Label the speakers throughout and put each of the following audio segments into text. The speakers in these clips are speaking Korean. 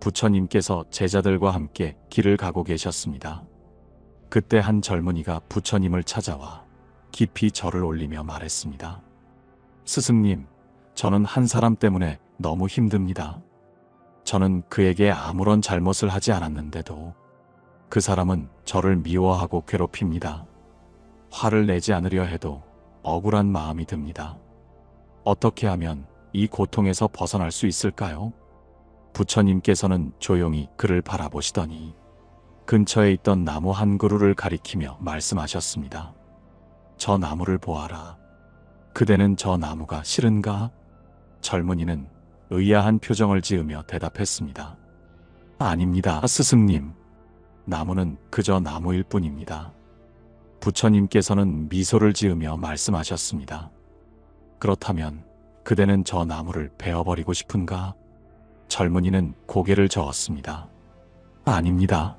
Speaker 1: 부처님께서 제자들과 함께 길을 가고 계셨습니다. 그때 한 젊은이가 부처님을 찾아와 깊이 절을 올리며 말했습니다. 스승님, 저는 한 사람 때문에 너무 힘듭니다. 저는 그에게 아무런 잘못을 하지 않았는데도 그 사람은 저를 미워하고 괴롭힙니다. 화를 내지 않으려 해도 억울한 마음이 듭니다. 어떻게 하면 이 고통에서 벗어날 수 있을까요? 부처님께서는 조용히 그를 바라보시더니 근처에 있던 나무 한 그루를 가리키며 말씀하셨습니다. 저 나무를 보아라. 그대는 저 나무가 싫은가? 젊은이는 의아한 표정을 지으며 대답했습니다. 아닙니다, 스승님. 나무는 그저 나무일 뿐입니다. 부처님께서는 미소를 지으며 말씀하셨습니다. 그렇다면 그대는 저 나무를 베어버리고 싶은가? 젊은이는 고개를 저었습니다. 아닙니다.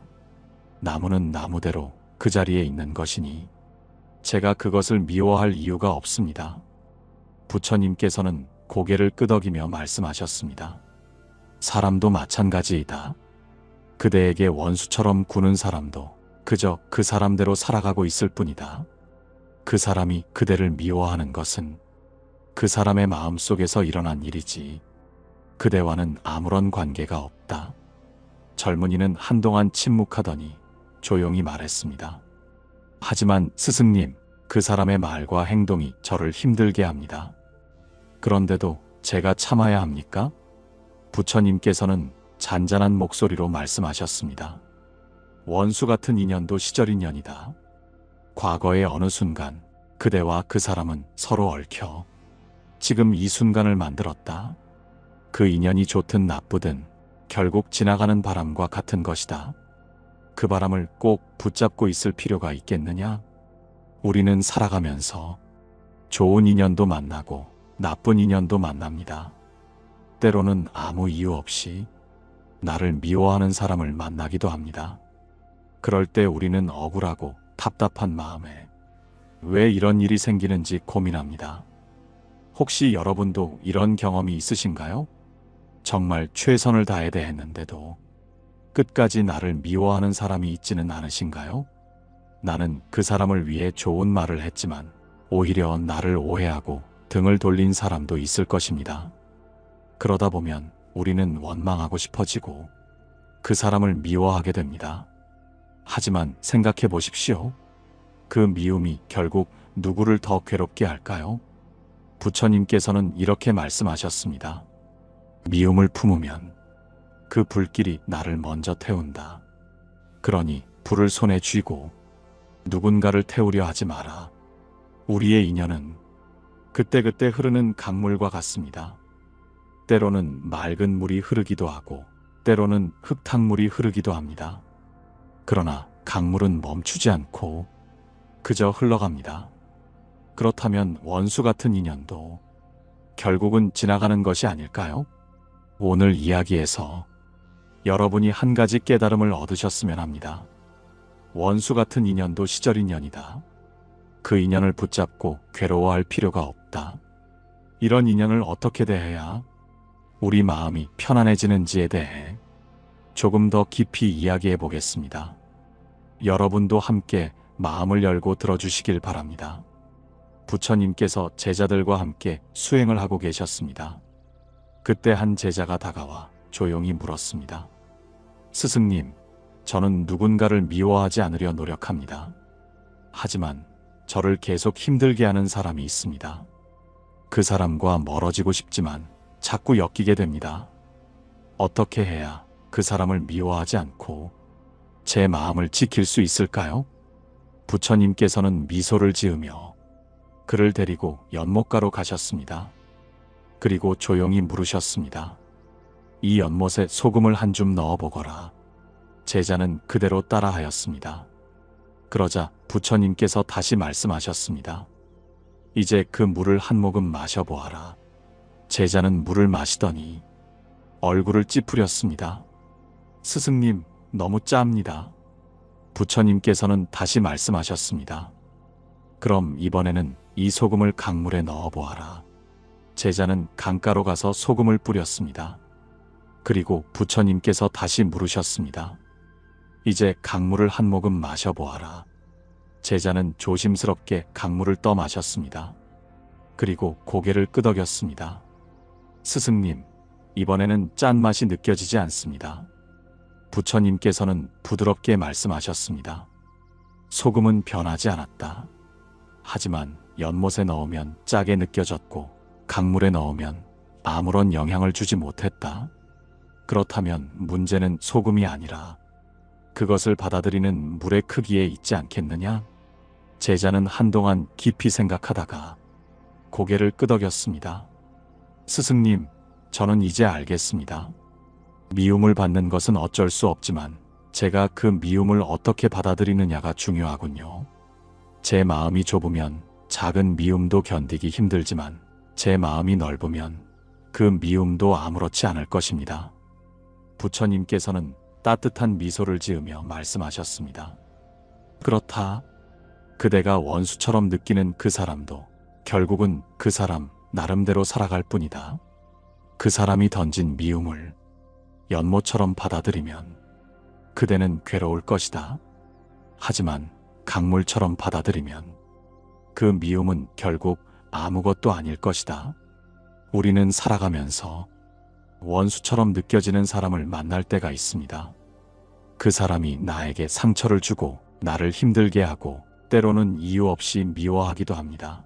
Speaker 1: 나무는 나무대로 그 자리에 있는 것이니 제가 그것을 미워할 이유가 없습니다. 부처님께서는 고개를 끄덕이며 말씀하셨습니다. 사람도 마찬가지이다. 그대에게 원수처럼 구는 사람도 그저 그 사람대로 살아가고 있을 뿐이다. 그 사람이 그대를 미워하는 것은 그 사람의 마음속에서 일어난 일이지 그대와는 아무런 관계가 없다. 젊은이는 한동안 침묵하더니 조용히 말했습니다. 하지만 스승님, 그 사람의 말과 행동이 저를 힘들게 합니다. 그런데도 제가 참아야 합니까? 부처님께서는 잔잔한 목소리로 말씀하셨습니다. 원수 같은 인연도 시절 인연이다. 과거의 어느 순간 그대와 그 사람은 서로 얽혀 지금 이 순간을 만들었다. 그 인연이 좋든 나쁘든 결국 지나가는 바람과 같은 것이다. 그 바람을 꼭 붙잡고 있을 필요가 있겠느냐? 우리는 살아가면서 좋은 인연도 만나고 나쁜 인연도 만납니다. 때로는 아무 이유 없이 나를 미워하는 사람을 만나기도 합니다. 그럴 때 우리는 억울하고 답답한 마음에 왜 이런 일이 생기는지 고민합니다. 혹시 여러분도 이런 경험이 있으신가요? 정말 최선을 다해 대했는데도 끝까지 나를 미워하는 사람이 있지는 않으신가요? 나는 그 사람을 위해 좋은 말을 했지만 오히려 나를 오해하고 등을 돌린 사람도 있을 것입니다. 그러다 보면 우리는 원망하고 싶어지고 그 사람을 미워하게 됩니다. 하지만 생각해 보십시오. 그 미움이 결국 누구를 더 괴롭게 할까요? 부처님께서는 이렇게 말씀하셨습니다. 미움을 품으면 그 불길이 나를 먼저 태운다. 그러니 불을 손에 쥐고 누군가를 태우려 하지 마라. 우리의 인연은 그때그때 흐르는 강물과 같습니다. 때로는 맑은 물이 흐르기도 하고 때로는 흙탕물이 흐르기도 합니다. 그러나 강물은 멈추지 않고 그저 흘러갑니다. 그렇다면 원수 같은 인연도 결국은 지나가는 것이 아닐까요? 오늘 이야기에서 여러분이 한 가지 깨달음을 얻으셨으면 합니다. 원수 같은 인연도 시절 인연이다. 그 인연을 붙잡고 괴로워할 필요가 없다. 이런 인연을 어떻게 대해야 우리 마음이 편안해지는지에 대해 조금 더 깊이 이야기해 보겠습니다. 여러분도 함께 마음을 열고 들어주시길 바랍니다. 부처님께서 제자들과 함께 수행을 하고 계셨습니다. 그때 한 제자가 다가와 조용히 물었습니다. 스승님, 저는 누군가를 미워하지 않으려 노력합니다. 하지만 저를 계속 힘들게 하는 사람이 있습니다. 그 사람과 멀어지고 싶지만 자꾸 엮이게 됩니다. 어떻게 해야 그 사람을 미워하지 않고 제 마음을 지킬 수 있을까요? 부처님께서는 미소를 지으며 그를 데리고 연못가로 가셨습니다. 그리고 조용히 물으셨습니다. 이 연못에 소금을 한 줌 넣어보거라. 제자는 그대로 따라하였습니다. 그러자 부처님께서 다시 말씀하셨습니다. 이제 그 물을 한 모금 마셔보아라. 제자는 물을 마시더니 얼굴을 찌푸렸습니다. 스승님, 너무 짭니다. 부처님께서는 다시 말씀하셨습니다. 그럼 이번에는 이 소금을 강물에 넣어보아라. 제자는 강가로 가서 소금을 뿌렸습니다. 그리고 부처님께서 다시 물으셨습니다. 이제 강물을 한 모금 마셔보아라. 제자는 조심스럽게 강물을 떠 마셨습니다. 그리고 고개를 끄덕였습니다. 스승님, 이번에는 짠맛이 느껴지지 않습니다. 부처님께서는 부드럽게 말씀하셨습니다. 소금은 변하지 않았다. 하지만 연못에 넣으면 짜게 느껴졌고 강물에 넣으면 아무런 영향을 주지 못했다. 그렇다면 문제는 소금이 아니라 그것을 받아들이는 물의 크기에 있지 않겠느냐? 제자는 한동안 깊이 생각하다가 고개를 끄덕였습니다. 스승님, 저는 이제 알겠습니다. 미움을 받는 것은 어쩔 수 없지만 제가 그 미움을 어떻게 받아들이느냐가 중요하군요. 제 마음이 좁으면 작은 미움도 견디기 힘들지만 제 마음이 넓으면 그 미움도 아무렇지 않을 것입니다. 부처님께서는 따뜻한 미소를 지으며 말씀하셨습니다. 그렇다. 그대가 원수처럼 느끼는 그 사람도 결국은 그 사람 나름대로 살아갈 뿐이다. 그 사람이 던진 미움을 연못처럼 받아들이면 그대는 괴로울 것이다. 하지만 강물처럼 받아들이면 그 미움은 결국 아무것도 아닐 것이다. 우리는 살아가면서 원수처럼 느껴지는 사람을 만날 때가 있습니다. 그 사람이 나에게 상처를 주고 나를 힘들게 하고 때로는 이유 없이 미워하기도 합니다.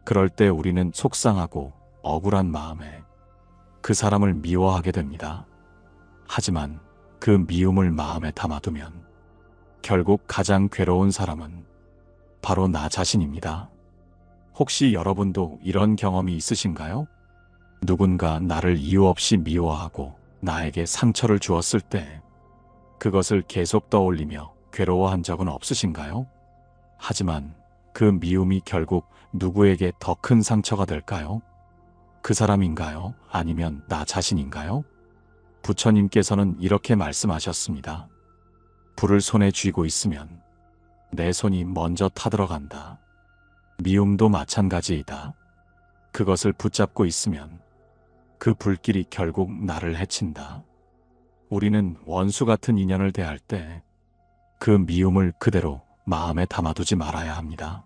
Speaker 1: 그럴 때 우리는 속상하고 억울한 마음에 그 사람을 미워하게 됩니다. 하지만 그 미움을 마음에 담아두면 결국 가장 괴로운 사람은 바로 나 자신입니다. 혹시 여러분도 이런 경험이 있으신가요? 누군가 나를 이유 없이 미워하고 나에게 상처를 주었을 때 그것을 계속 떠올리며 괴로워한 적은 없으신가요? 하지만 그 미움이 결국 누구에게 더 큰 상처가 될까요? 그 사람인가요? 아니면 나 자신인가요? 부처님께서는 이렇게 말씀하셨습니다. 불을 손에 쥐고 있으면 내 손이 먼저 타들어간다. 미움도 마찬가지이다. 그것을 붙잡고 있으면 그 불길이 결국 나를 해친다. 우리는 원수 같은 인연을 대할 때 그 미움을 그대로 마음에 담아두지 말아야 합니다.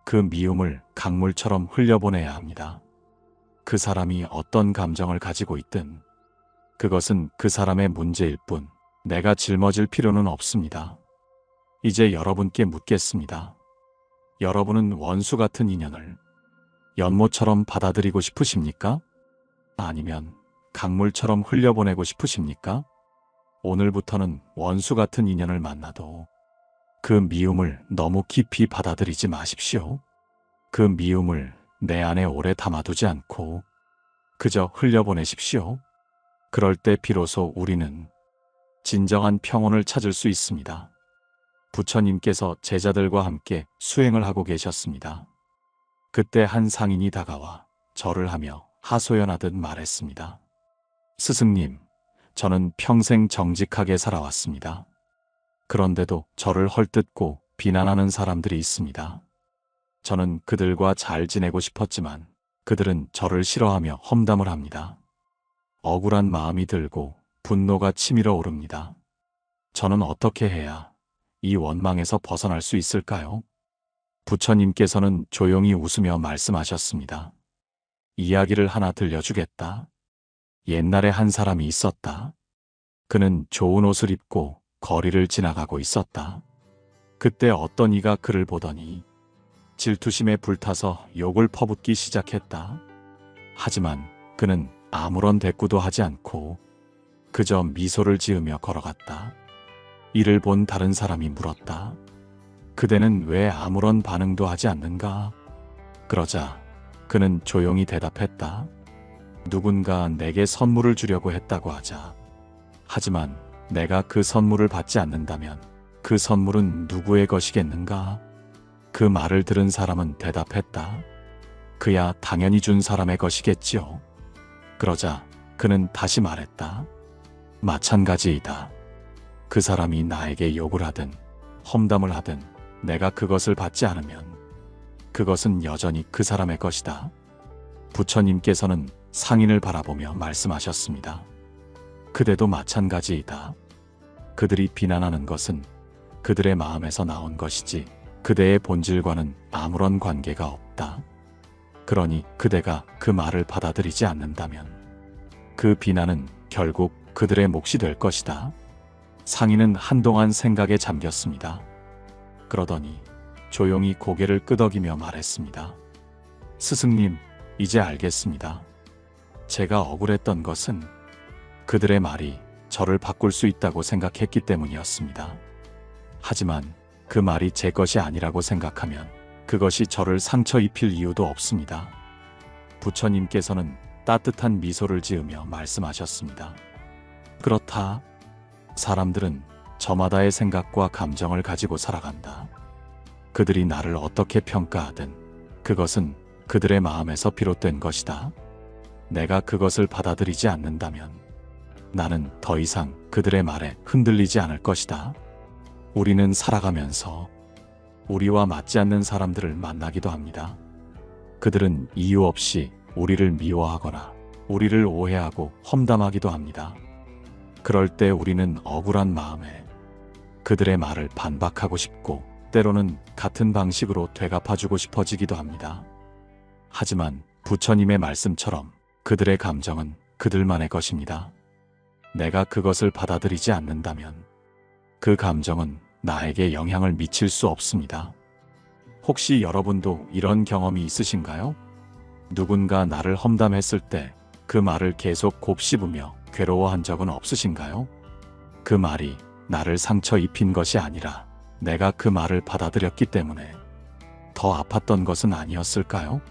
Speaker 1: 그 미움을 강물처럼 흘려보내야 합니다. 그 사람이 어떤 감정을 가지고 있든 그것은 그 사람의 문제일 뿐 내가 짊어질 필요는 없습니다. 이제 여러분께 묻겠습니다. 여러분은 원수 같은 인연을 연못처럼 받아들이고 싶으십니까? 아니면 강물처럼 흘려보내고 싶으십니까? 오늘부터는 원수 같은 인연을 만나도 그 미움을 너무 깊이 받아들이지 마십시오. 그 미움을 내 안에 오래 담아두지 않고 그저 흘려보내십시오. 그럴 때 비로소 우리는 진정한 평온을 찾을 수 있습니다. 부처님께서 제자들과 함께 수행을 하고 계셨습니다. 그때 한 상인이 다가와 절을 하며 하소연하듯 말했습니다. 스승님, 저는 평생 정직하게 살아왔습니다. 그런데도 저를 헐뜯고 비난하는 사람들이 있습니다. 저는 그들과 잘 지내고 싶었지만 그들은 저를 싫어하며 험담을 합니다. 억울한 마음이 들고 분노가 치밀어 오릅니다. 저는 어떻게 해야 이 원망에서 벗어날 수 있을까요? 부처님께서는 조용히 웃으며 말씀하셨습니다. 이야기를 하나 들려주겠다. 옛날에 한 사람이 있었다. 그는 좋은 옷을 입고 거리를 지나가고 있었다. 그때 어떤 이가 그를 보더니 질투심에 불타서 욕을 퍼붓기 시작했다. 하지만 그는 아무런 대꾸도 하지 않고 그저 미소를 지으며 걸어갔다. 이를 본 다른 사람이 물었다. 그대는 왜 아무런 반응도 하지 않는가? 그러자 그는 조용히 대답했다. 누군가 내게 선물을 주려고 했다고 하자. 하지만 내가 그 선물을 받지 않는다면 그 선물은 누구의 것이겠는가? 그 말을 들은 사람은 대답했다. 그야 당연히 준 사람의 것이겠지요. 그러자 그는 다시 말했다. 마찬가지이다. 그 사람이 나에게 욕을 하든 험담을 하든 내가 그것을 받지 않으면 그것은 여전히 그 사람의 것이다. 부처님께서는 상인을 바라보며 말씀하셨습니다. 그대도 마찬가지이다. 그들이 비난하는 것은 그들의 마음에서 나온 것이지 그대의 본질과는 아무런 관계가 없다. 그러니 그대가 그 말을 받아들이지 않는다면 그 비난은 결국 그들의 몫이 될 것이다. 상인은 한동안 생각에 잠겼습니다. 그러더니 조용히 고개를 끄덕이며 말했습니다. 스승님, 이제 알겠습니다. 제가 억울했던 것은 그들의 말이 저를 바꿀 수 있다고 생각했기 때문이었습니다. 하지만 그 말이 제 것이 아니라고 생각하면 그것이 저를 상처 입힐 이유도 없습니다. 부처님께서는 따뜻한 미소를 지으며 말씀하셨습니다. 그렇다. 사람들은 저마다의 생각과 감정을 가지고 살아간다. 그들이 나를 어떻게 평가하든 그것은 그들의 마음에서 비롯된 것이다. 내가 그것을 받아들이지 않는다면 나는 더 이상 그들의 말에 흔들리지 않을 것이다. 우리는 살아가면서 우리와 맞지 않는 사람들을 만나기도 합니다. 그들은 이유 없이 우리를 미워하거나 우리를 오해하고 험담하기도 합니다. 그럴 때 우리는 억울한 마음에 그들의 말을 반박하고 싶고 때로는 같은 방식으로 되갚아주고 싶어지기도 합니다. 하지만 부처님의 말씀처럼 그들의 감정은 그들만의 것입니다. 내가 그것을 받아들이지 않는다면 그 감정은 나에게 영향을 미칠 수 없습니다. 혹시 여러분도 이런 경험이 있으신가요? 누군가 나를 험담했을 때 그 말을 계속 곱씹으며 괴로워한 적은 없으신가요? 그 말이 나를 상처 입힌 것이 아니라 내가 그 말을 받아들였기 때문에 더 아팠던 것은 아니었을까요?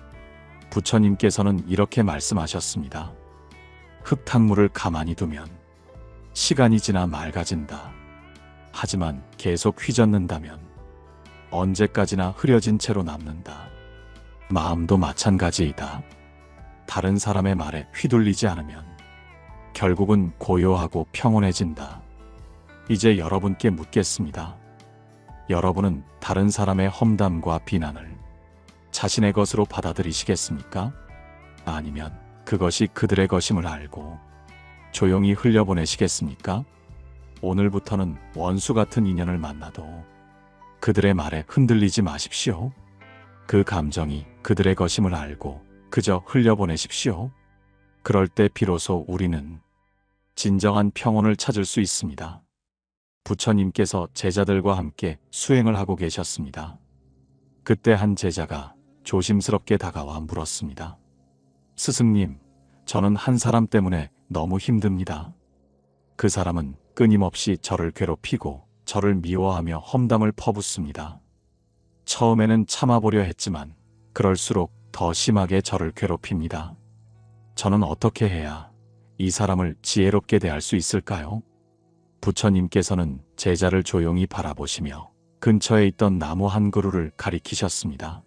Speaker 1: 부처님께서는 이렇게 말씀하셨습니다. 흙탕물을 가만히 두면 시간이 지나 맑아진다. 하지만 계속 휘젓는다면 언제까지나 흐려진 채로 남는다. 마음도 마찬가지이다. 다른 사람의 말에 휘둘리지 않으면 결국은 고요하고 평온해진다. 이제 여러분께 묻겠습니다. 여러분은 다른 사람의 험담과 비난을 자신의 것으로 받아들이시겠습니까? 아니면 그것이 그들의 것임을 알고 조용히 흘려보내시겠습니까? 오늘부터는 원수 같은 인연을 만나도 그들의 말에 흔들리지 마십시오. 그 감정이 그들의 것임을 알고 그저 흘려보내십시오. 그럴 때 비로소 우리는 진정한 평온을 찾을 수 있습니다. 부처님께서 제자들과 함께 수행을 하고 계셨습니다. 그때 한 제자가 조심스럽게 다가와 물었습니다. 스승님, 저는 한 사람 때문에 너무 힘듭니다. 그 사람은 끊임없이 저를 괴롭히고 저를 미워하며 험담을 퍼붓습니다. 처음에는 참아보려 했지만 그럴수록 더 심하게 저를 괴롭힙니다. 저는 어떻게 해야 이 사람을 지혜롭게 대할 수 있을까요? 부처님께서는 제자를 조용히 바라보시며 근처에 있던 나무 한 그루를 가리키셨습니다.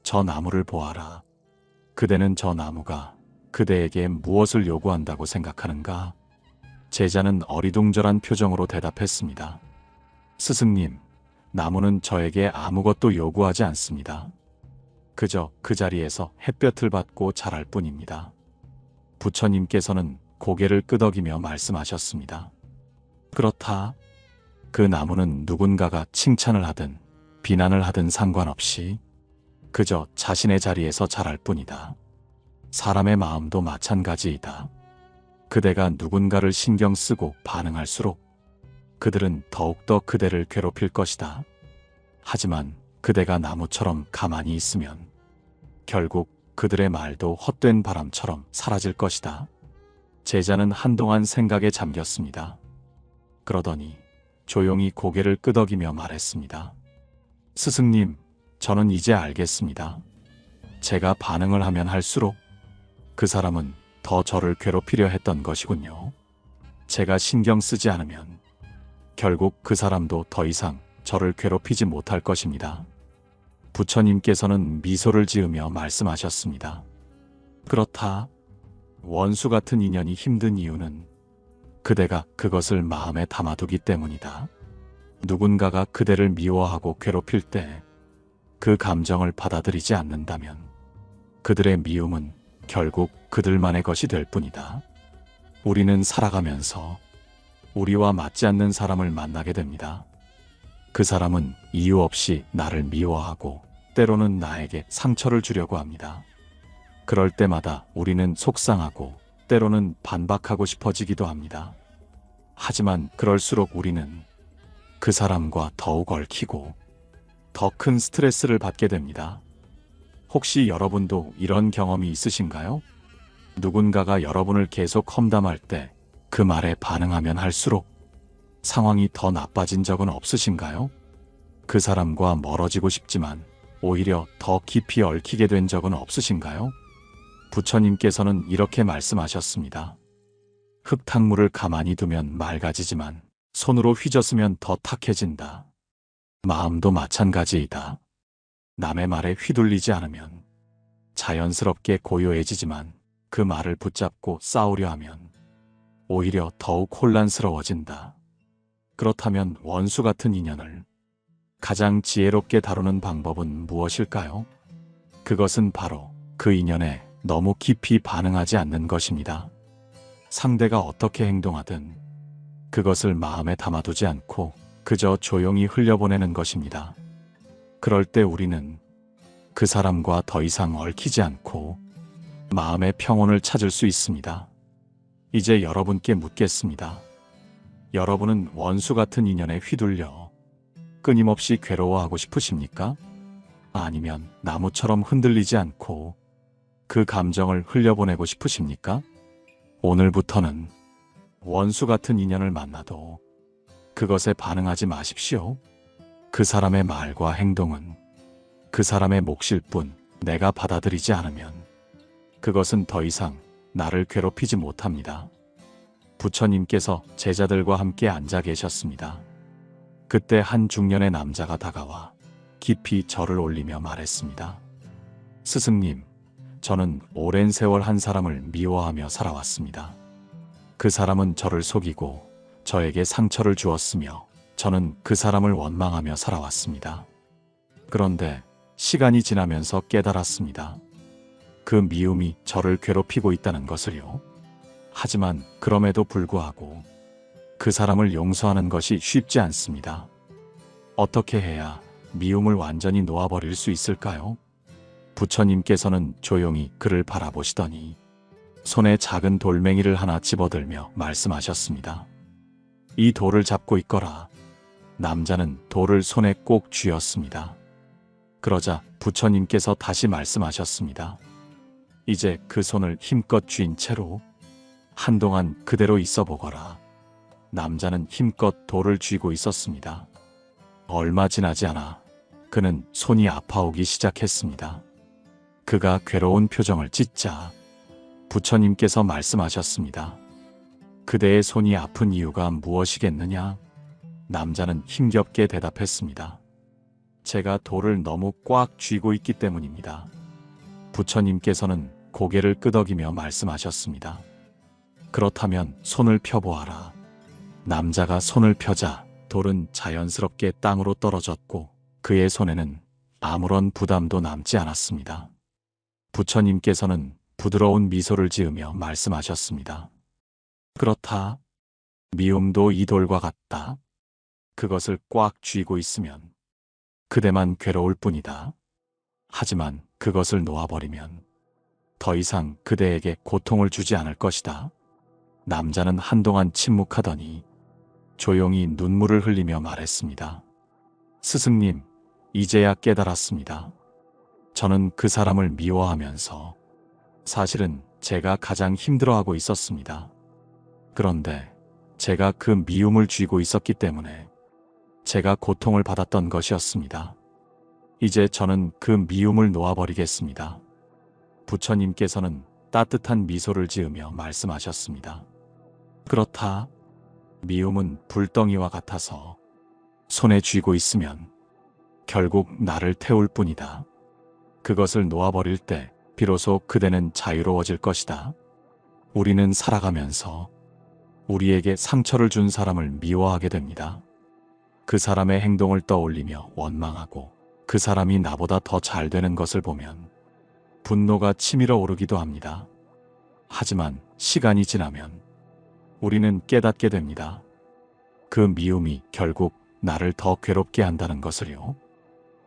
Speaker 1: 저 나무를 보아라. 그대는 저 나무가 그대에게 무엇을 요구한다고 생각하는가? 제자는 어리둥절한 표정으로 대답했습니다. 스승님, 나무는 저에게 아무것도 요구하지 않습니다. 그저 그 자리에서 햇볕을 받고 자랄 뿐입니다. 부처님께서는 고개를 끄덕이며 말씀하셨습니다. 그렇다. 그 나무는 누군가가 칭찬을 하든 비난을 하든 상관없이 그저 자신의 자리에서 자랄 뿐이다. 사람의 마음도 마찬가지이다. 그대가 누군가를 신경 쓰고 반응할수록 그들은 더욱더 그대를 괴롭힐 것이다. 하지만 그대가 나무처럼 가만히 있으면 결국 그들의 말도 헛된 바람처럼 사라질 것이다. 제자는 한동안 생각에 잠겼습니다. 그러더니 조용히 고개를 끄덕이며 말했습니다. 스승님, 저는 이제 알겠습니다. 제가 반응을 하면 할수록 그 사람은 더 저를 괴롭히려 했던 것이군요. 제가 신경 쓰지 않으면 결국 그 사람도 더 이상 저를 괴롭히지 못할 것입니다. 부처님께서는 미소를 지으며 말씀하셨습니다. 그렇다. 원수 같은 인연이 힘든 이유는 그대가 그것을 마음에 담아두기 때문이다. 누군가가 그대를 미워하고 괴롭힐 때 그 감정을 받아들이지 않는다면 그들의 미움은 결국 그들만의 것이 될 뿐이다. 우리는 살아가면서 우리와 맞지 않는 사람을 만나게 됩니다. 그 사람은 이유 없이 나를 미워하고 때로는 나에게 상처를 주려고 합니다. 그럴 때마다 우리는 속상하고 때로는 반박하고 싶어지기도 합니다. 하지만 그럴수록 우리는 그 사람과 더욱 얽히고 더 큰 스트레스를 받게 됩니다. 혹시 여러분도 이런 경험이 있으신가요? 누군가가 여러분을 계속 험담할 때 그 말에 반응하면 할수록 상황이 더 나빠진 적은 없으신가요? 그 사람과 멀어지고 싶지만 오히려 더 깊이 얽히게 된 적은 없으신가요? 부처님께서는 이렇게 말씀하셨습니다. 흙탕물을 가만히 두면 맑아지지만 손으로 휘젓으면 더 탁해진다. 마음도 마찬가지이다. 남의 말에 휘둘리지 않으면 자연스럽게 고요해지지만 그 말을 붙잡고 싸우려 하면 오히려 더욱 혼란스러워진다. 그렇다면 원수 같은 인연을 가장 지혜롭게 다루는 방법은 무엇일까요? 그것은 바로 그 인연에 너무 깊이 반응하지 않는 것입니다. 상대가 어떻게 행동하든 그것을 마음에 담아두지 않고 그저 조용히 흘려보내는 것입니다. 그럴 때 우리는 그 사람과 더 이상 얽히지 않고 마음의 평온을 찾을 수 있습니다. 이제 여러분께 묻겠습니다. 여러분은 원수 같은 인연에 휘둘려 끊임없이 괴로워하고 싶으십니까? 아니면 나무처럼 흔들리지 않고 그 감정을 흘려보내고 싶으십니까? 오늘부터는 원수 같은 인연을 만나도 그것에 반응하지 마십시오. 그 사람의 말과 행동은 그 사람의 몫일 뿐 내가 받아들이지 않으면 그것은 더 이상 나를 괴롭히지 못합니다. 부처님께서 제자들과 함께 앉아 계셨습니다. 그때 한 중년의 남자가 다가와 깊이 절을 올리며 말했습니다. 스승님, 저는 오랜 세월 한 사람을 미워하며 살아왔습니다. 그 사람은 저를 속이고 저에게 상처를 주었으며 저는 그 사람을 원망하며 살아왔습니다. 그런데 시간이 지나면서 깨달았습니다. 그 미움이 저를 괴롭히고 있다는 것을요. 하지만 그럼에도 불구하고 그 사람을 용서하는 것이 쉽지 않습니다. 어떻게 해야 미움을 완전히 놓아버릴 수 있을까요? 부처님께서는 조용히 그를 바라보시더니 손에 작은 돌멩이를 하나 집어들며 말씀하셨습니다. 이 돌을 잡고 있거라. 남자는 돌을 손에 꼭 쥐었습니다. 그러자 부처님께서 다시 말씀하셨습니다. 이제 그 손을 힘껏 쥔 채로 한동안 그대로 있어 보거라. 남자는 힘껏 돌을 쥐고 있었습니다. 얼마 지나지 않아 그는 손이 아파오기 시작했습니다. 그가 괴로운 표정을 짓자 부처님께서 말씀하셨습니다. 그대의 손이 아픈 이유가 무엇이겠느냐? 남자는 힘겹게 대답했습니다. 제가 돌을 너무 꽉 쥐고 있기 때문입니다. 부처님께서는 고개를 끄덕이며 말씀하셨습니다. 그렇다면 손을 펴보아라. 남자가 손을 펴자 돌은 자연스럽게 땅으로 떨어졌고 그의 손에는 아무런 부담도 남지 않았습니다. 부처님께서는 부드러운 미소를 지으며 말씀하셨습니다. 그렇다. 미움도 이 돌과 같다. 그것을 꽉 쥐고 있으면 그대만 괴로울 뿐이다. 하지만 그것을 놓아버리면 더 이상 그대에게 고통을 주지 않을 것이다. 남자는 한동안 침묵하더니 조용히 눈물을 흘리며 말했습니다. 스승님, 이제야 깨달았습니다. 저는 그 사람을 미워하면서 사실은 제가 가장 힘들어하고 있었습니다. 그런데 제가 그 미움을 쥐고 있었기 때문에 제가 고통을 받았던 것이었습니다. 이제 저는 그 미움을 놓아버리겠습니다. 부처님께서는 따뜻한 미소를 지으며 말씀하셨습니다. 그렇다. 미움은 불덩이와 같아서 손에 쥐고 있으면 결국 나를 태울 뿐이다. 그것을 놓아버릴 때 비로소 그대는 자유로워질 것이다. 우리는 살아가면서 우리에게 상처를 준 사람을 미워하게 됩니다. 그 사람의 행동을 떠올리며 원망하고 그 사람이 나보다 더 잘 되는 것을 보면 분노가 치밀어 오르기도 합니다. 하지만 시간이 지나면 우리는 깨닫게 됩니다. 그 미움이 결국 나를 더 괴롭게 한다는 것을요.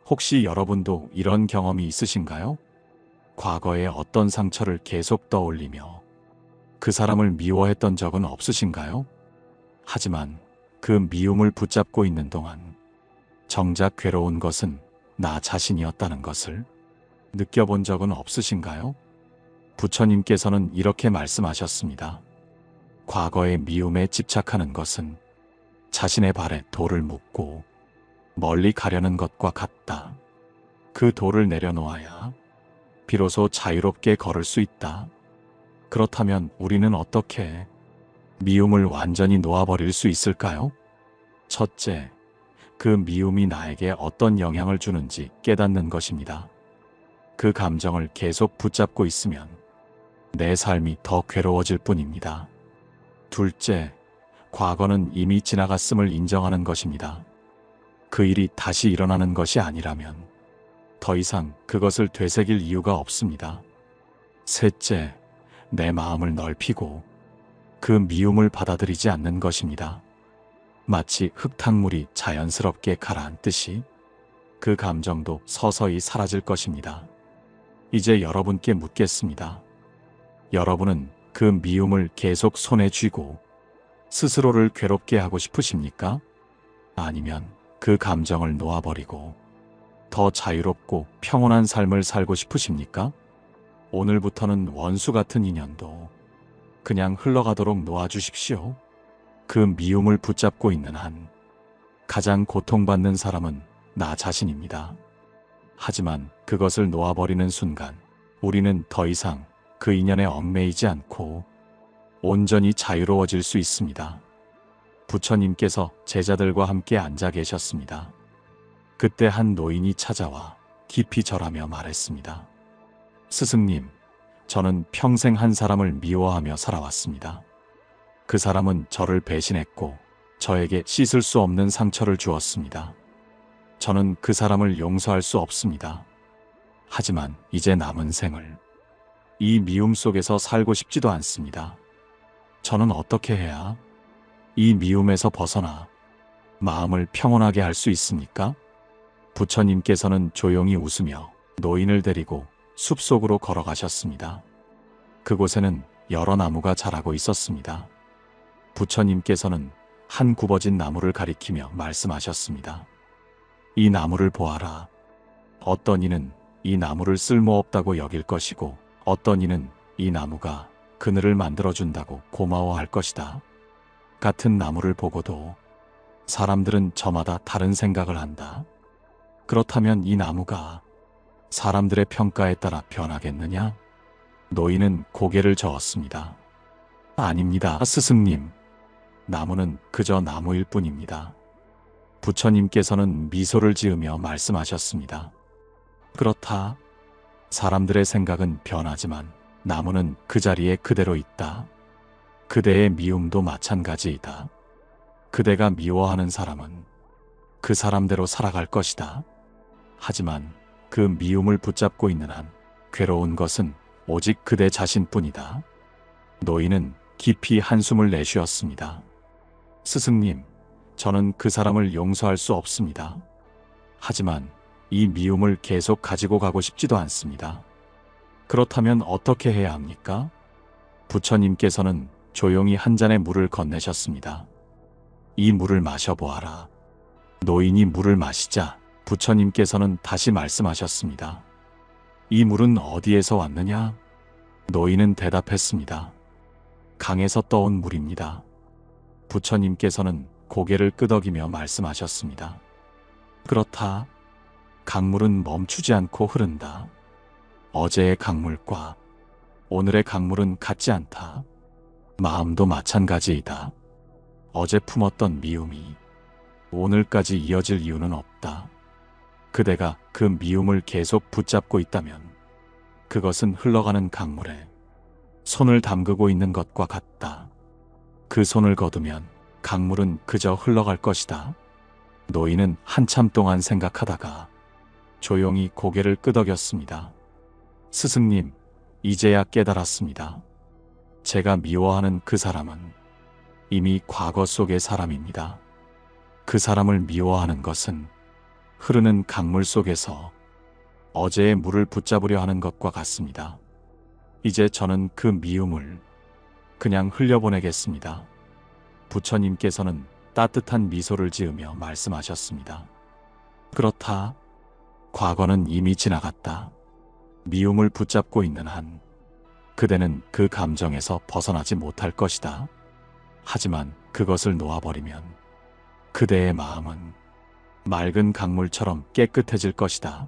Speaker 1: 혹시 여러분도 이런 경험이 있으신가요? 과거의 어떤 상처를 계속 떠올리며 그 사람을 미워했던 적은 없으신가요? 하지만 그 미움을 붙잡고 있는 동안 정작 괴로운 것은 나 자신이었다는 것을 느껴본 적은 없으신가요? 부처님께서는 이렇게 말씀하셨습니다. 과거의 미움에 집착하는 것은 자신의 발에 돌을 묻고 멀리 가려는 것과 같다. 그 돌을 내려놓아야 비로소 자유롭게 걸을 수 있다. 그렇다면 우리는 어떻게 미움을 완전히 놓아버릴 수 있을까요? 첫째, 그 미움이 나에게 어떤 영향을 주는지 깨닫는 것입니다. 그 감정을 계속 붙잡고 있으면 내 삶이 더 괴로워질 뿐입니다. 둘째, 과거는 이미 지나갔음을 인정하는 것입니다. 그 일이 다시 일어나는 것이 아니라면 더 이상 그것을 되새길 이유가 없습니다. 셋째, 내 마음을 넓히고 그 미움을 받아들이지 않는 것입니다. 마치 흙탕물이 자연스럽게 가라앉듯이 그 감정도 서서히 사라질 것입니다. 이제 여러분께 묻겠습니다. 여러분은 그 미움을 계속 손에 쥐고 스스로를 괴롭게 하고 싶으십니까? 아니면 그 감정을 놓아버리고 더 자유롭고 평온한 삶을 살고 싶으십니까? 오늘부터는 원수 같은 인연도 그냥 흘러가도록 놓아주십시오. 그 미움을 붙잡고 있는 한 가장 고통받는 사람은 나 자신입니다. 하지만 그것을 놓아버리는 순간 우리는 더 이상 그 인연에 얽매이지 않고 온전히 자유로워질 수 있습니다. 부처님께서 제자들과 함께 앉아 계셨습니다. 그때 한 노인이 찾아와 깊이 절하며 말했습니다. 스승님, 저는 평생 한 사람을 미워하며 살아왔습니다. 그 사람은 저를 배신했고 저에게 씻을 수 없는 상처를 주었습니다. 저는 그 사람을 용서할 수 없습니다. 하지만 이제 남은 생을 이 미움 속에서 살고 싶지도 않습니다. 저는 어떻게 해야 이 미움에서 벗어나 마음을 평온하게 할 수 있습니까? 부처님께서는 조용히 웃으며 노인을 데리고 숲속으로 걸어가셨습니다. 그곳에는 여러 나무가 자라고 있었습니다. 부처님께서는 한 굽어진 나무를 가리키며 말씀하셨습니다. 이 나무를 보아라. 어떤 이는 이 나무를 쓸모없다고 여길 것이고 어떤 이는 이 나무가 그늘을 만들어준다고 고마워할 것이다. 같은 나무를 보고도 사람들은 저마다 다른 생각을 한다. 그렇다면 이 나무가 사람들의 평가에 따라 변하겠느냐? 노인은 고개를 저었습니다. 아닙니다, 스승님. 나무는 그저 나무일 뿐입니다. 부처님께서는 미소를 지으며 말씀하셨습니다. 그렇다. 사람들의 생각은 변하지만 나무는 그 자리에 그대로 있다. 그대의 미움도 마찬가지이다. 그대가 미워하는 사람은 그 사람대로 살아갈 것이다. 하지만 그 미움을 붙잡고 있는 한 괴로운 것은 오직 그대 자신뿐이다. 노인은 깊이 한숨을 내쉬었습니다. 스승님, 저는 그 사람을 용서할 수 없습니다. 하지만 이 미움을 계속 가지고 가고 싶지도 않습니다. 그렇다면 어떻게 해야 합니까? 부처님께서는 조용히 한 잔의 물을 건네셨습니다. 이 물을 마셔보아라. 노인이 물을 마시자 부처님께서는 다시 말씀하셨습니다. 이 물은 어디에서 왔느냐? 노인은 대답했습니다. 강에서 떠온 물입니다. 부처님께서는 고개를 끄덕이며 말씀하셨습니다. 그렇다. 강물은 멈추지 않고 흐른다. 어제의 강물과 오늘의 강물은 같지 않다. 마음도 마찬가지이다. 어제 품었던 미움이 오늘까지 이어질 이유는 없다. 그대가 그 미움을 계속 붙잡고 있다면 그것은 흘러가는 강물에 손을 담그고 있는 것과 같다. 그 손을 거두면 강물은 그저 흘러갈 것이다. 노인은 한참 동안 생각하다가 조용히 고개를 끄덕였습니다. 스승님, 이제야 깨달았습니다. 제가 미워하는 그 사람은 이미 과거 속의 사람입니다. 그 사람을 미워하는 것은 흐르는 강물 속에서 어제의 물을 붙잡으려 하는 것과 같습니다. 이제 저는 그 미움을 그냥 흘려보내겠습니다. 부처님께서는 따뜻한 미소를 지으며 말씀하셨습니다. 그렇다. 과거는 이미 지나갔다. 미움을 붙잡고 있는 한 그대는 그 감정에서 벗어나지 못할 것이다. 하지만 그것을 놓아버리면 그대의 마음은 맑은 강물처럼 깨끗해질 것이다.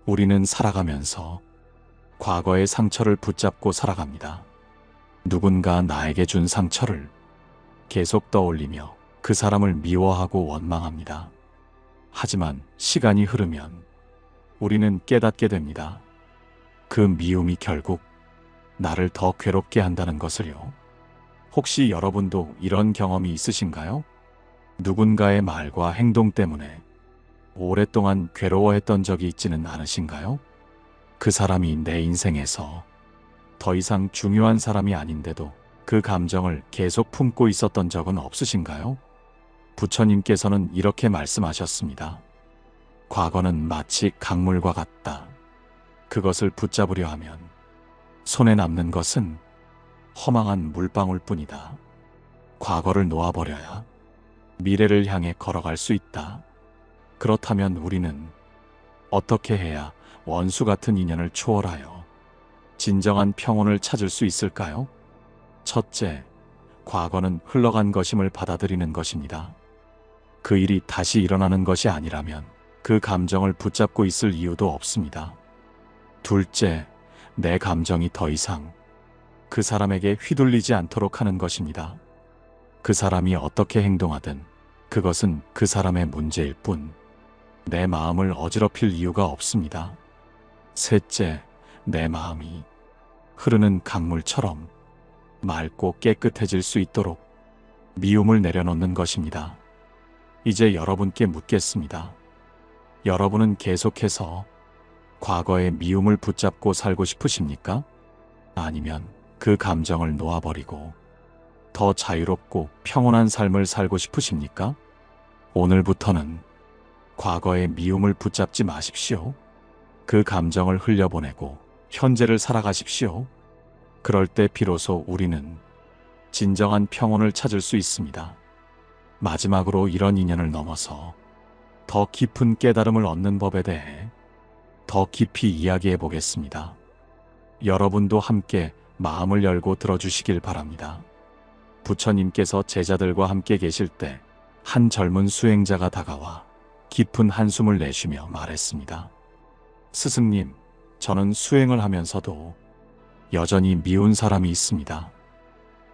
Speaker 1: 우리는 살아가면서 과거의 상처를 붙잡고 살아갑니다. 누군가 나에게 준 상처를 계속 떠올리며 그 사람을 미워하고 원망합니다. 하지만 시간이 흐르면 우리는 깨닫게 됩니다. 그 미움이 결국 나를 더 괴롭게 한다는 것을요. 혹시 여러분도 이런 경험이 있으신가요? 누군가의 말과 행동 때문에 오랫동안 괴로워했던 적이 있지는 않으신가요? 그 사람이 내 인생에서 더 이상 중요한 사람이 아닌데도 그 감정을 계속 품고 있었던 적은 없으신가요? 부처님께서는 이렇게 말씀하셨습니다. 과거는 마치 강물과 같다. 그것을 붙잡으려 하면 손에 남는 것은 허망한 물방울뿐이다. 과거를 놓아버려야 미래를 향해 걸어갈 수 있다. 그렇다면 우리는 어떻게 해야 원수 같은 인연을 초월하여 진정한 평온을 찾을 수 있을까요? 첫째, 과거는 흘러간 것임을 받아들이는 것입니다. 그 일이 다시 일어나는 것이 아니라면 그 감정을 붙잡고 있을 이유도 없습니다. 둘째, 내 감정이 더 이상 그 사람에게 휘둘리지 않도록 하는 것입니다. 그 사람이 어떻게 행동하든 그것은 그 사람의 문제일 뿐 내 마음을 어지럽힐 이유가 없습니다. 셋째, 내 마음이 흐르는 강물처럼 맑고 깨끗해질 수 있도록 미움을 내려놓는 것입니다. 이제 여러분께 묻겠습니다. 여러분은 계속해서 과거의 미움을 붙잡고 살고 싶으십니까? 아니면 그 감정을 놓아버리고 더 자유롭고 평온한 삶을 살고 싶으십니까? 오늘부터는 과거의 미움을 붙잡지 마십시오. 그 감정을 흘려보내고 현재를 살아가십시오. 그럴 때 비로소 우리는 진정한 평온을 찾을 수 있습니다. 마지막으로 이런 인연을 넘어서 더 깊은 깨달음을 얻는 법에 대해 더 깊이 이야기해 보겠습니다. 여러분도 함께 마음을 열고 들어주시길 바랍니다. 부처님께서 제자들과 함께 계실 때 한 젊은 수행자가 다가와 깊은 한숨을 내쉬며 말했습니다. 스승님, 저는 수행을 하면서도 여전히 미운 사람이 있습니다.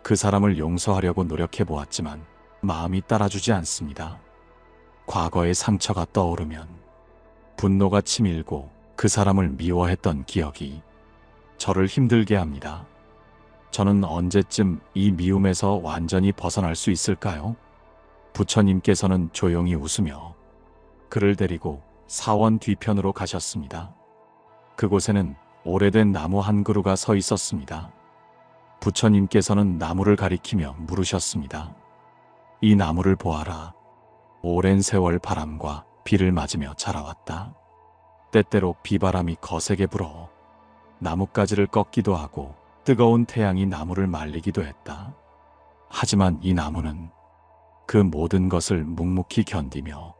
Speaker 1: 그 사람을 용서하려고 노력해 보았지만 마음이 따라주지 않습니다. 과거의 상처가 떠오르면 분노가 치밀고 그 사람을 미워했던 기억이 저를 힘들게 합니다. 저는 언제쯤 이 미움에서 완전히 벗어날 수 있을까요? 부처님께서는 조용히 웃으며 그를 데리고 사원 뒤편으로 가셨습니다. 그곳에는 오래된 나무 한 그루가 서 있었습니다. 부처님께서는 나무를 가리키며 물으셨습니다. 이 나무를 보아라. 오랜 세월 바람과 비를 맞으며 자라왔다. 때때로 비바람이 거세게 불어 나뭇가지를 꺾기도 하고 뜨거운 태양이 나무를 말리기도 했다. 하지만 이 나무는 그 모든 것을 묵묵히 견디며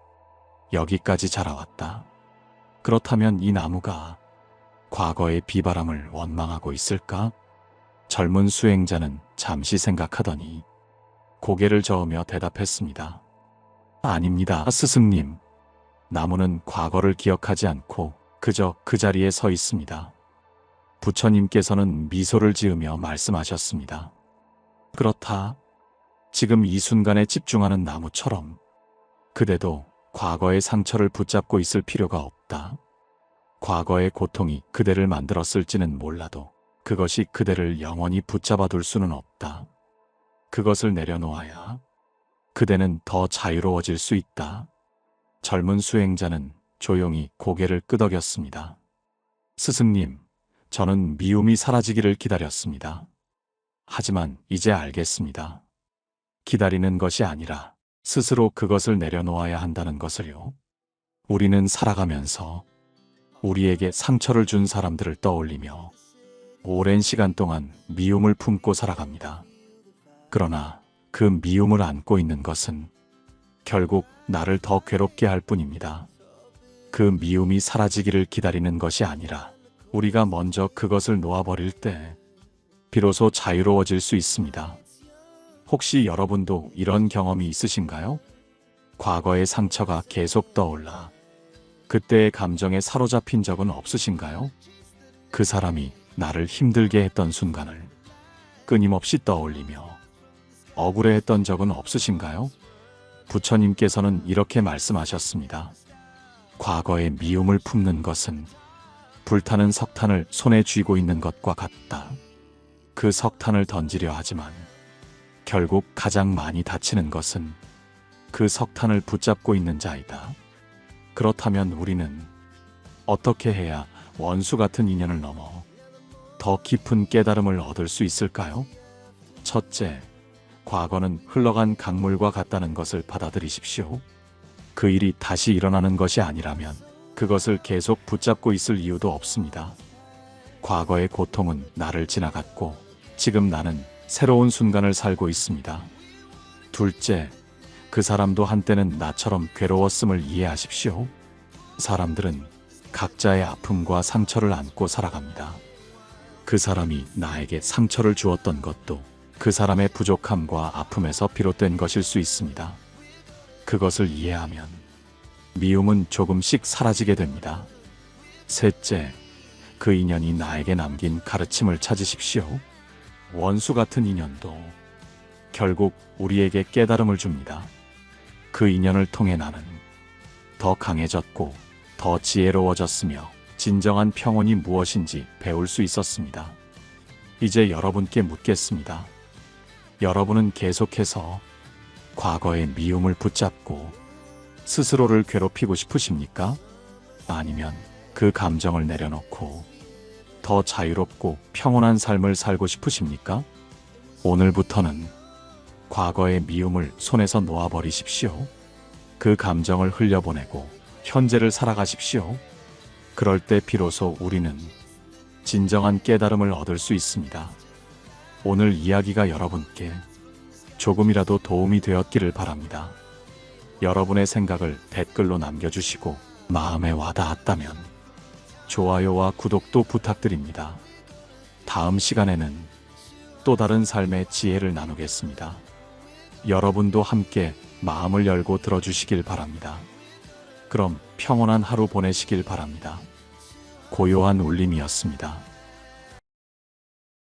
Speaker 1: 여기까지 자라왔다. 그렇다면 이 나무가 과거의 비바람을 원망하고 있을까? 젊은 수행자는 잠시 생각하더니 고개를 저으며 대답했습니다. 아닙니다, 스승님. 나무는 과거를 기억하지 않고 그저 그 자리에 서 있습니다. 부처님께서는 미소를 지으며 말씀하셨습니다. 그렇다. 지금 이 순간에 집중하는 나무처럼 그대도 과거의 상처를 붙잡고 있을 필요가 없다. 과거의 고통이 그대를 만들었을지는 몰라도 그것이 그대를 영원히 붙잡아 둘 수는 없다. 그것을 내려놓아야 그대는 더 자유로워질 수 있다. 젊은 수행자는 조용히 고개를 끄덕였습니다. 스승님, 저는 미움이 사라지기를 기다렸습니다. 하지만 이제 알겠습니다. 기다리는 것이 아니라 스스로 그것을 내려놓아야 한다는 것을요. 우리는 살아가면서 우리에게 상처를 준 사람들을 떠올리며 오랜 시간 동안 미움을 품고 살아갑니다. 그러나 그 미움을 안고 있는 것은 결국 나를 더 괴롭게 할 뿐입니다. 그 미움이 사라지기를 기다리는 것이 아니라 우리가 먼저 그것을 놓아버릴 때 비로소 자유로워질 수 있습니다. 혹시 여러분도 이런 경험이 있으신가요? 과거의 상처가 계속 떠올라 그때의 감정에 사로잡힌 적은 없으신가요? 그 사람이 나를 힘들게 했던 순간을 끊임없이 떠올리며 억울해했던 적은 없으신가요? 부처님께서는 이렇게 말씀하셨습니다. 과거의 미움을 품는 것은 불타는 석탄을 손에 쥐고 있는 것과 같다. 그 석탄을 던지려 하지만 결국 가장 많이 다치는 것은 그 석탄을 붙잡고 있는 자이다. 그렇다면 우리는 어떻게 해야 원수 같은 인연을 넘어 더 깊은 깨달음을 얻을 수 있을까요? 첫째, 과거는 흘러간 강물과 같다는 것을 받아들이십시오. 그 일이 다시 일어나는 것이 아니라면 그것을 계속 붙잡고 있을 이유도 없습니다. 과거의 고통은 나를 지나갔고 지금 나는 새로운 순간을 살고 있습니다. 둘째, 그 사람도 한때는 나처럼 괴로웠음을 이해하십시오. 사람들은 각자의 아픔과 상처를 안고 살아갑니다. 그 사람이 나에게 상처를 주었던 것도 그 사람의 부족함과 아픔에서 비롯된 것일 수 있습니다. 그것을 이해하면 미움은 조금씩 사라지게 됩니다. 셋째, 그 인연이 나에게 남긴 가르침을 찾으십시오. 원수 같은 인연도 결국 우리에게 깨달음을 줍니다. 그 인연을 통해 나는 더 강해졌고 더 지혜로워졌으며 진정한 평온이 무엇인지 배울 수 있었습니다. 이제 여러분께 묻겠습니다. 여러분은 계속해서 과거의 미움을 붙잡고 스스로를 괴롭히고 싶으십니까? 아니면 그 감정을 내려놓고 더 자유롭고 평온한 삶을 살고 싶으십니까? 오늘부터는 과거의 미움을 손에서 놓아버리십시오. 그 감정을 흘려보내고 현재를 살아가십시오. 그럴 때 비로소 우리는 진정한 깨달음을 얻을 수 있습니다. 오늘 이야기가 여러분께 조금이라도 도움이 되었기를 바랍니다. 여러분의 생각을 댓글로 남겨주시고 마음에 와닿았다면 좋아요와 구독도 부탁드립니다. 다음 시간에는 또 다른 삶의 지혜를 나누겠습니다. 여러분도 함께 마음을 열고 들어주시길 바랍니다. 그럼 평온한 하루 보내시길 바랍니다. 고요한 울림이었습니다.